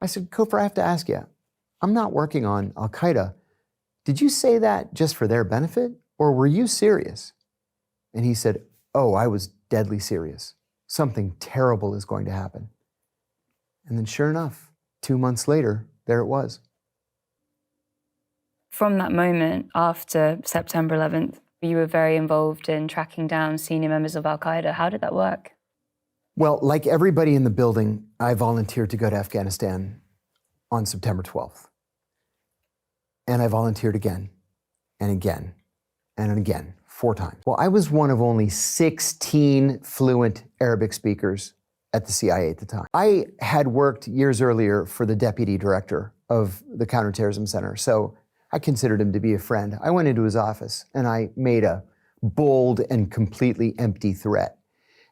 I said, Kofor, I have to ask you, I'm not working on Al-Qaeda. Did you say that just for their benefit, or were you serious? And he said, oh, I was deadly serious. Something terrible is going to happen. And then sure enough, 2 months later, there it was. From that moment, after September 11th, you were very involved in tracking down senior members of Al-Qaeda. How did that work? Well, like everybody in the building, I volunteered to go to Afghanistan on September 12th. And I volunteered again, and again, and again, 4 times. Well, I was one of only 16 fluent Arabic speakers at the CIA at the time. I had worked years earlier for the deputy director of the counter-terrorism center, so I considered him to be a friend. I went into his office and I made a bold and completely empty threat.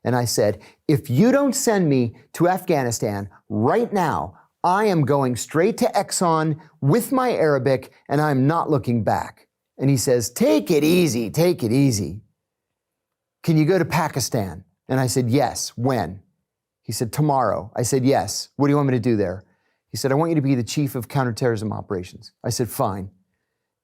And I said, if you don't send me to Afghanistan right now, I am going straight to Exxon with my Arabic and I'm not looking back. And he says, take it easy, take it easy. Can you go to Pakistan? And I said, yes. When? He said, tomorrow. I said, yes. What do you want me to do there? He said, I want you to be the chief of counterterrorism operations. I said, fine.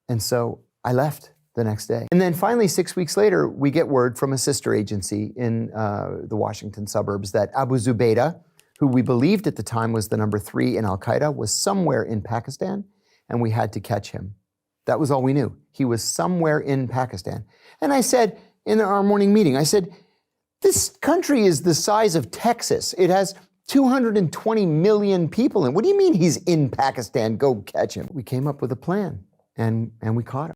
And so I left the next day. And then finally, 6 weeks later, we get word from a sister agency in the Washington suburbs that Abu Zubaydah, who we believed at the time was the number 3 in Al-Qaeda, was somewhere in Pakistan, and we had to catch him. That was all we knew. He was somewhere in Pakistan. And I said in our morning meeting, I said, this country is the size of Texas. It has 220 million people in it. What do you mean he's in Pakistan? Go catch him. We came up with a plan, and we caught him.